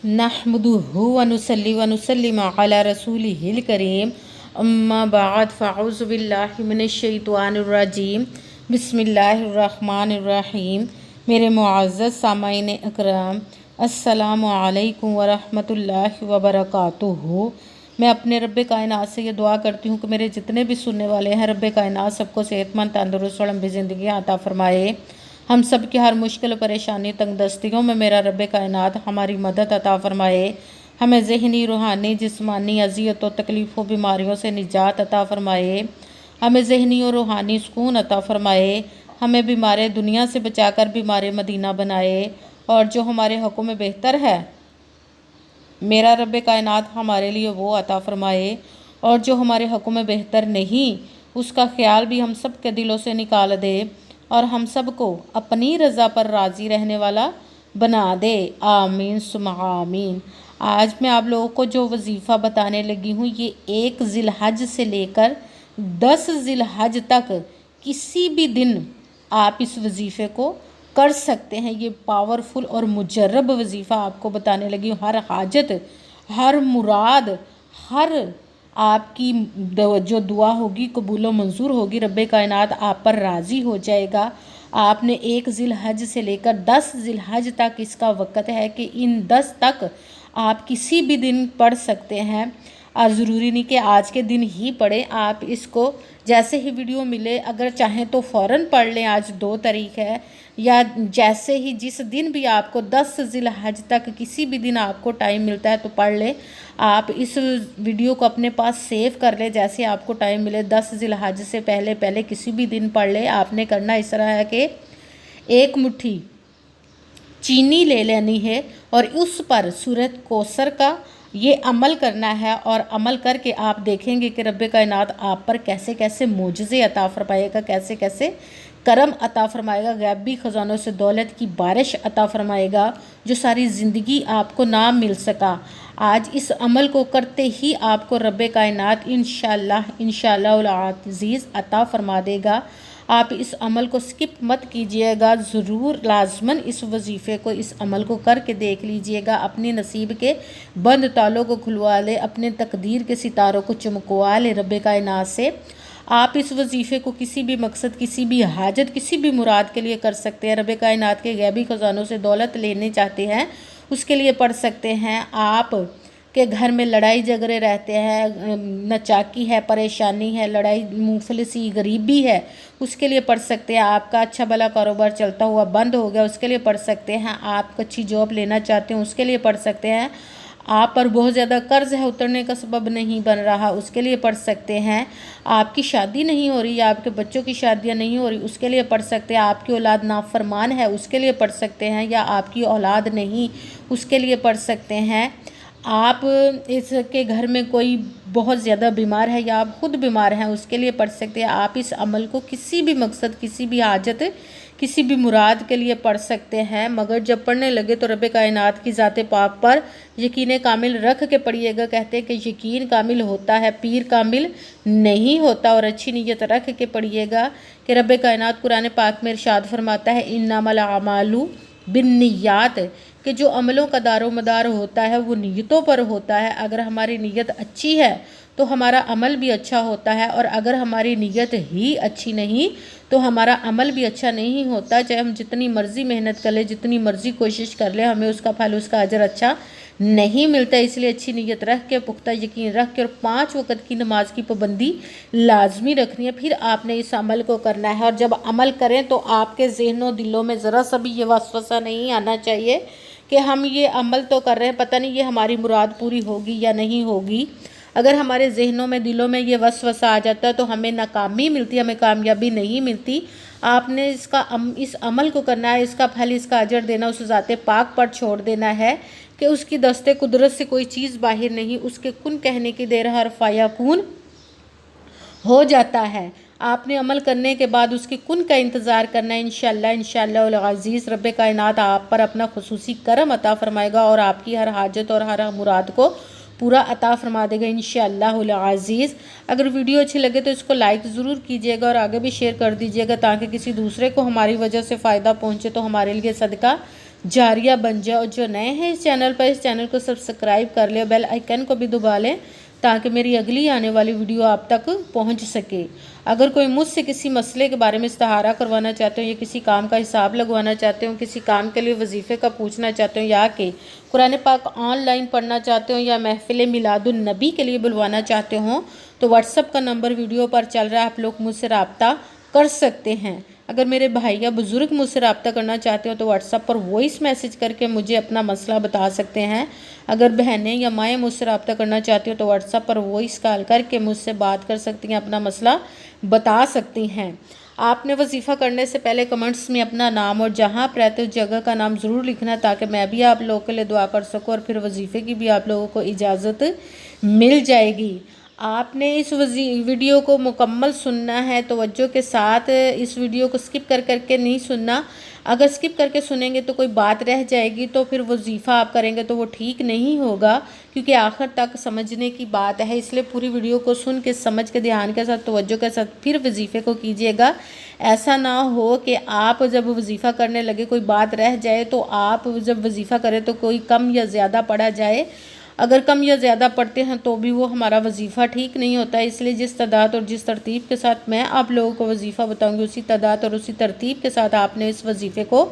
नहमदुहु व नुसल्ली व नुसल्लिमु अला रसूलिहिल करीम अम्मा बाद फ़अऊज़ु बिल्लाहि मिनश शैतानिर रजीम बिस्मिल्लाहिर रहमानिर रहीम। मेरे मुअज़्ज़ज़ सामाईन अकराम, अस्सलामु अलैकुम व रहमतुल्लाहि व बरकातुहू। मैं अपने रब्बे कायनात से ये दुआ करती हूँ कि मेरे जितने भी सुनने वाले हैं, रब्बे कायनात सबको सेहतमंद, तंदुरुस्त और लंबी ज़िंदगी अता फ़रमाए। हम सब की हर मुश्किल, परेशानी, तंगदस्तियों में मेरा रब्बे कायनात हमारी मदद अता फ़रमाए। हमें ज़हनी, रूहानी, जिस्मानी अज़ियतों, तकलीफ़ों, बीमारियों से निजात अता फ़रमाए। हमें ज़हनी और रूहानी सुकून अता फ़रमाए। हमें बीमार दुनिया से बचाकर बीमार मदीना बनाए। और जो हमारे हक़ों में बेहतर है, मेरा रब्बे कायनात हमारे लिए वो अता फ़रमाए। और जो हमारे हक़ों में बेहतर नहीं, उसका ख्याल भी हम सब के दिलों से निकाल दे और हम सब को अपनी रज़ा पर राज़ी रहने वाला बना दे। आमीन सुम्मा आमीन। आज मैं आप लोगों को जो वजीफ़ा बताने लगी हूँ, ये 1 ज़िलहज से लेकर 10 ज़िलहज तक किसी भी दिन आप इस वजीफ़े को कर सकते हैं। ये पावरफुल और मुजर्रब वजीफ़ा आपको बताने लगी हूँ। हर हाजत, हर मुराद, हर आपकी जो दुआ होगी कबूल मंजूर होगी। रब्बे कायनात आप पर राज़ी हो जाएगा। आपने 1 ज़िलहज से लेकर 10 ज़िलहज तक इसका वक़्त है कि इन 10 तक आप किसी भी दिन पढ़ सकते हैं। और ज़रूरी नहीं कि आज के दिन ही पढ़ें, आप इसको जैसे ही वीडियो मिले, अगर चाहें तो फ़ौरन पढ़ लें। आज 2 तारीख है, या जैसे ही जिस दिन भी आपको 10 ज़िलहज तक किसी भी दिन आपको टाइम मिलता है तो पढ़ लें। आप इस वीडियो को अपने पास सेव कर लें, जैसे आपको टाइम मिले 10 ज़िलहज से पहले पहले किसी भी दिन पढ़ लें। आपने करना इस तरह है कि 1 मुट्ठी चीनी ले लेनी है और उस पर सूरत कौसर का ये अमल करना है। और अमल करके आप देखेंगे कि रब्बे कायनात आप पर कैसे कैसे मोजज़े अता फ़रमाएगा, कैसे कैसे करम अता फ़रमाएगा, गैबी ख़जानों से दौलत की बारिश अता फ़रमाएगा, जो सारी ज़िंदगी आपको ना मिल सका। आज इस अमल को करते ही आपको रब्बे कायनात इंशाअल्लाह अज़ीज़ अता फ़रमा देगा। आप इस अमल को स्किप मत कीजिएगा, ज़रूर लाजमन इस वजीफ़े को, इस अमल को करके देख लीजिएगा। अपने नसीब के बंद तालों को खुलवा ले, अपने तकदीर के सितारों को चमकवा ले रब्बे कायनात से। आप इस वजीफ़े को किसी भी मकसद, किसी भी हाजत, किसी भी मुराद के लिए कर सकते हैं। रब्बे कायनात के गैबी ख़जानों से दौलत लेने चाहते हैं, उसके लिए पढ़ सकते हैं। आप के घर में लड़ाई झगड़े रहते हैं, नचाकी है, परेशानी है, लड़ाई, मुफलिसी, गरीबी है, उसके लिए पढ़ सकते हैं। आपका अच्छा भला कारोबार चलता हुआ बंद हो गया, उसके लिए पढ़ सकते हैं। आप अच्छी जॉब लेना चाहते हैं, उसके लिए पढ़ सकते हैं। आप पर बहुत ज़्यादा कर्ज है, उतरने का सबब नहीं बन रहा, उसके लिए पढ़ सकते हैं। आपकी शादी नहीं हो रही, आपके बच्चों की शादियां नहीं हो रही, उसके लिए पढ़ सकते हैं। आपकी औलाद नाफरमान है, उसके लिए पढ़ सकते हैं। या आपकी औलाद नहीं, उसके लिए पढ़ सकते हैं। आप इसके घर में कोई बहुत ज़्यादा बीमार है या आप खुद बीमार हैं, उसके लिए पढ़ सकते हैं। आप इस अमल को किसी भी मकसद, किसी भी हाजत, किसी भी मुराद के लिए पढ़ सकते हैं। मगर जब पढ़ने लगे तो रब्बे कायनात की ज़ात पाक पर यकीन कामिल रख के पढ़िएगा। कहते हैं कि यकीन कामिल होता है, पीर कामिल नहीं होता। और अच्छी नीयत रख के पढ़िएगा कि रब्बे कायनात कुरान पाक में इरशाद फरमाता है, इन्नमल अमालु बिन्नियात, कि जो अमलों का दारो मदार होता है वो नीयतों पर होता है। अगर हमारी नीयत अच्छी है तो हमारा अमल भी अच्छा होता है, और अगर हमारी नीयत ही अच्छी नहीं तो हमारा अमल भी अच्छा नहीं होता। चाहे हम जितनी मर्ज़ी मेहनत कर लें, जितनी मर्ज़ी कोशिश कर लें, हमें उसका फल, उसका अजर अच्छा नहीं मिलता। इसलिए अच्छी नीयत रख के, पुख्ता यकीन रख के, और 5 वक़्त की नमाज की पाबंदी लाजमी रखनी है। फिर आपने इस अमल को करना है। और जब अमल करें तो आपके ज़हनों दिलों में ज़रा सा भी ये वसवसा नहीं आना चाहिए कि हम ये अमल तो कर रहे हैं, पता नहीं ये हमारी मुराद पूरी होगी या नहीं होगी। अगर हमारे जहनों में, दिलों में ये वसवसा आ जाता है तो हमें नाकामी मिलती है, हमें कामयाबी नहीं मिलती। आपने इस अमल को करना है, इसका फल, इसका अजर देना उस ज़ाते पाक पर छोड़ देना है कि उसकी दस्ते कुदरत से कोई चीज़ बाहर नहीं, उसके कुन कहने की देर हर फायाकून हो जाता है। आपने अमल करने के बाद उसके कुन का इंतज़ार करना है। इंशाअल्लाह अज़ीज़ रब्बे कायनात आप पर अपना खुसूसी करम अता फ़रमाएगा और आपकी हर हाजत और हर मुराद को पूरा अता फ़रमा देगा इंशाअल्लाह अज़ीज़। अगर वीडियो अच्छी लगे तो इसको लाइक ज़रूर कीजिएगा और आगे भी शेयर कर दीजिएगा, ताकि किसी दूसरे को हमारी वजह से फ़ायदा पहुँचे तो हमारे लिए सदका जारिया बन जाए। और जो नए हैं इस चैनल पर, इस चैनल को सब्सक्राइब कर ले, बेल आइकन को भी दबा लें ताकि मेरी अगली आने वाली वीडियो आप तक पहुंच सके। अगर कोई मुझसे किसी मसले के बारे में इस्तिहारा करवाना चाहते हो, या किसी काम का हिसाब लगवाना चाहते हो, किसी काम के लिए वजीफ़े का पूछना चाहते हो, या कि कुरान पाक ऑनलाइन पढ़ना चाहते हो, या महफिल मिलादुन नबी के लिए बुलवाना चाहते हो, तो व्हाट्सअप का नंबर वीडियो पर चल रहा है, आप लोग मुझसे रब्ता कर सकते हैं। अगर मेरे भाई या बुज़ुर्ग मुझसे रब्ता करना चाहते हो तो व्हाट्सअप पर वॉइस मैसेज करके मुझे अपना मसला बता सकते हैं। अगर बहनें या माएँ मुझसे रब्ता करना चाहती हो तो व्हाट्सअप पर वॉइस कॉल करके मुझसे बात कर सकती हैं, अपना मसला बता सकती हैं। आपने वजीफ़ा करने से पहले कमेंट्स में अपना नाम और जहाँ आप रहते हो जगह का नाम ज़रूर लिखना, ताकि मैं भी आप लोगों के लिए दुआ कर सकूँ और फिर वजीफ़े की भी आप लोगों को इजाज़त मिल जाएगी। आपने इस वीडियो को मुकम्मल सुनना है, तवज्जो के साथ इस वीडियो को स्किप करके नहीं सुनना। अगर स्किप करके सुनेंगे तो कोई बात रह जाएगी, तो फिर वजीफ़ा आप करेंगे तो वो ठीक नहीं होगा, क्योंकि आखिर तक समझने की बात है। इसलिए पूरी वीडियो को सुन के, समझ के, ध्यान के साथ, तवज्जो के साथ फिर वजीफ़े को कीजिएगा। ऐसा ना हो कि आप जब वजीफ़ा करने लगे कोई बात रह जाए, तो आप जब वजीफ़ा करें तो कोई कम या ज़्यादा पढ़ा जाए। अगर कम या ज़्यादा पढ़ते हैं तो भी वो हमारा वजीफ़ा ठीक नहीं होता है। इसलिए जिस तादाद और जिस तरतीब के साथ मैं आप लोगों को वजीफ़ा बताऊंगी, उसी तादाद और उसी तरतीब के साथ आपने इस वजीफ़े को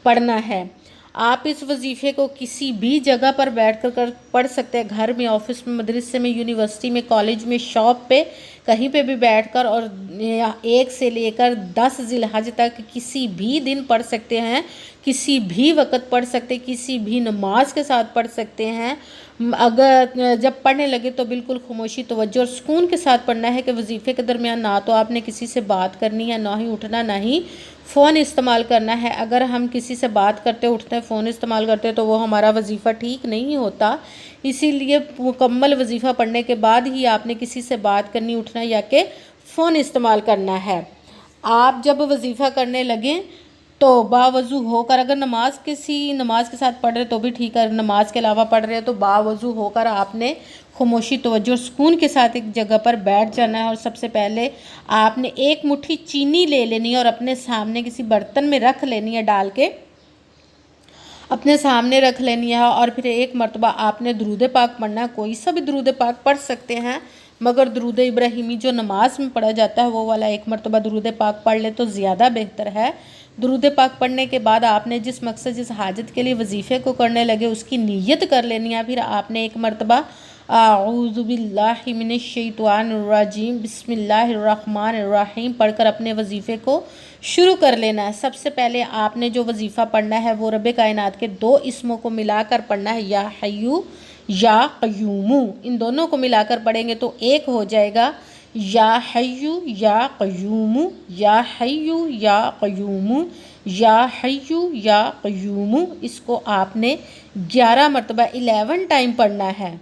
पढ़ना है। आप इस वजीफ़े को किसी भी जगह पर बैठ कर पढ़ सकते हैं, घर में, ऑफिस में, मदरसे में, यूनिवर्सिटी में, कॉलेज में, शॉप पे, कहीं पे भी बैठकर, और 1 से लेकर 10 ज़िलहज तक किसी भी दिन पढ़ सकते हैं, किसी भी वक्त पढ़ सकते, किसी भी नमाज के साथ पढ़ सकते हैं। अगर जब पढ़ने लगे तो बिल्कुल खामोशी, तवज्जो और सुकून के साथ पढ़ना है कि वजीफ़े के दरमियान ना तो आपने किसी से बात करनी है, ना ही उठना, ना ही फ़ोन इस्तेमाल करना है। अगर हम किसी से बात करते, उठते, फ़ोन इस्तेमाल करते तो वो हमारा वजीफ़ा ठीक नहीं होता। इसीलिए मुकम्मल वजीफ़ा पढ़ने के बाद ही आपने किसी से बात करनी, उठना या कि फ़ोन इस्तेमाल करना है। आप जब वजीफ़ा करने लगें तो बावज़ू होकर, अगर किसी नमाज के साथ पढ़ रहे तो भी ठीक है, नमाज के अलावा पढ़ रहे हैं तो बावज़ू होकर आपने खामोशी, तवज्जो और सुकून के साथ एक जगह पर बैठ जाना है। और सबसे पहले आपने 1 मुट्ठी चीनी ले लेनी है और अपने सामने किसी बर्तन में रख लेनी है, डाल के अपने सामने रख लेनी है। और फिर 1 मरतबा आपने दुरूद पाक पढ़ना है। कोई सा भी दुरूद पाक पढ़ सकते हैं, मगर दुरूद इब्राहिमी जो नमाज में पढ़ा जाता है वो वाला 1 मरतबा दुरूद पाक पढ़ ले तो ज़्यादा बेहतर है। दुरूद पाक पढ़ने के बाद आपने जिस मकसद, जिस हाजत के लिए वजीफ़े को करने लगे उसकी नीयत कर लेनी है। फिर आपने 1 मरतबा आऊज़ु बिल्लाहि मिनश शैतानिर रजीम बिस्मिल्लाहिर्रहमानिर्रहीम पढ़कर अपने वजीफ़े को शुरू कर लेना है। सबसे पहले आपने जो वजीफ़ा पढ़ना है वो रब कायनात के 2 इसमों को मिलाकर पढ़ना है, या हय्यू या क़य्यूमु। इन दोनों को मिलाकर पढ़ेंगे तो एक हो जाएगा, या हय्यू या क़य्यूमु, या हय्यू या क़य्यूमु, या हय्यू या क़य्यूमु। इसको आपने 11 मरतबा 11 टाइम पढ़ना है।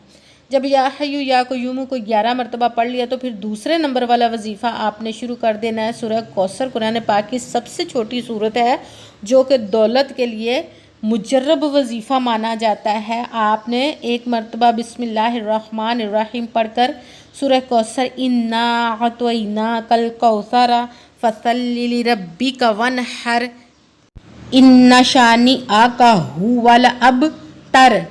जब या हय्यू या क़य्यूमु को 11 मरतबा पढ़ लिया तो फिर दूसरे नंबर वाला वजीफ़ा आपने शुरू कर देना है। सूरह कौसर कुरान पाक की सबसे छोटी सूरत है, जो कि दौलत के लिए मुजर्रब वजीफ़ा माना जाता है। आपने 1 मरतबा बिस्मिल्लाहिर्रहमानिर्रहीम पढ़कर सूरह कौसर, इन्ना अतैना कल कौसरा फसल्लि लिरब्बिका वनहर इन्ना शानी आका हुवल अबतर,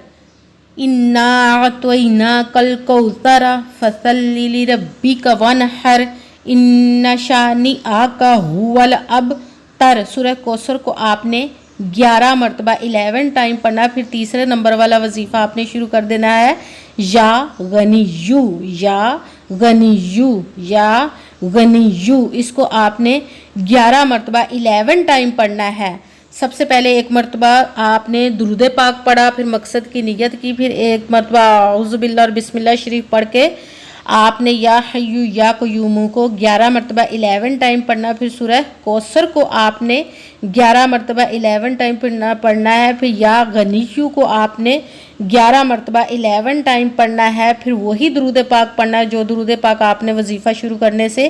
इन्ना अतैना कल कौसरा फसल्लि लिरब्बिका वनहर इन्ना शानी आका हुवल अबतर। सूरह कौसर को आपने 11 मरतबा 11 टाइम पढ़ना। फिर तीसरे नंबर वाला वजीफ़ा आपने शुरू कर देना है, या गनियू या गनियू या गनियू। इसको आपने 11 मरतबा 11 टाइम पढ़ना है। सबसे पहले 1 मरतबा आपने दुरूद पाक पढ़ा, फिर मकसद की नियत की, फिर 1 मरतबा औज़ु बिल्लाह और बिस्मिल्लाह शरीफ पढ़ के आपने या हय्यू या क़य्यूमु को 11 मरतबा 11 टाइम पढ़ना। फिर सूरह कौसर को आपने 11 मरतबा 11 टाइम पढ़ना है। फिर या गनियू को आपने 11 मरतबा 11 टाइम पढ़ना है। फिर वही दुरूद पाक पढ़ना है जो दुरूद पाक आपने वजीफ़ा शुरू करने से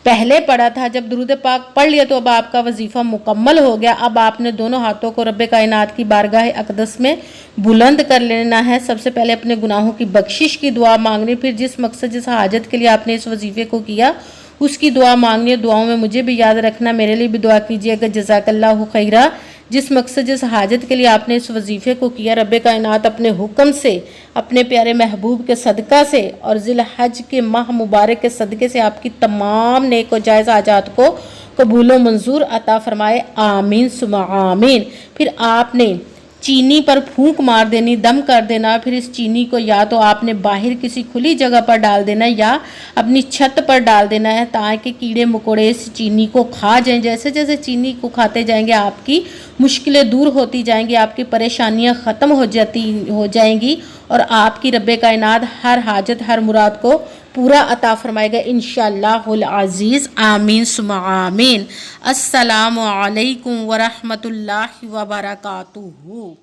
पहले पढ़ा था। जब दुरूद पाक पढ़ लिया तो अब आपका वजीफ़ा मुकम्मल हो गया। अब आपने दोनों हाथों को रब्बे कायनात की बारगाह अक़दस में बुलंद कर लेना है। सबसे पहले अपने गुनाहों की बख्शिश की दुआ मांगनी, फिर जिस मकसद, जिस हाजत के लिए आपने इस वजीफ़े को किया उसकी दुआ मांगनी है। दुआओं में मुझे भी याद रखना, मेरे लिए भी दुआ कीजिएगा। जज़ाकल्लाहु खैरा। जिस मकसद जिस हाजत के लिए आपने इस वजीफ़े को किया, रब कायनात अपने हुक्म से, अपने प्यारे महबूब के सदका से और ज़िल हज के माह मुबारक के सदक़े से आपकी तमाम नेक व जायज़ हाजात को कबूल व मंजूर अता फरमाए। आमीन सुमा आमीन। फिर आपने चीनी पर फूंक मार देनी, दम कर देना। फिर इस चीनी को या तो आपने बाहर किसी खुली जगह पर डाल देना या अपनी छत पर डाल देना है, ताकि कीड़े मकोड़े इस चीनी को खा जाएं। जैसे जैसे चीनी को खाते जाएंगे आपकी मुश्किलें दूर होती जाएंगी, आपकी परेशानियां ख़त्म हो जाएंगी और आपकी रब्बे कायनात हर हाजत हर मुराद को पूरा अता फरमाएगा इंशाअल्लाहुल अज़ीज़। आमीन सुमा आमीन। अस्सलामु अलैकुम व रहमतुल्लाहि व बरकातुहू।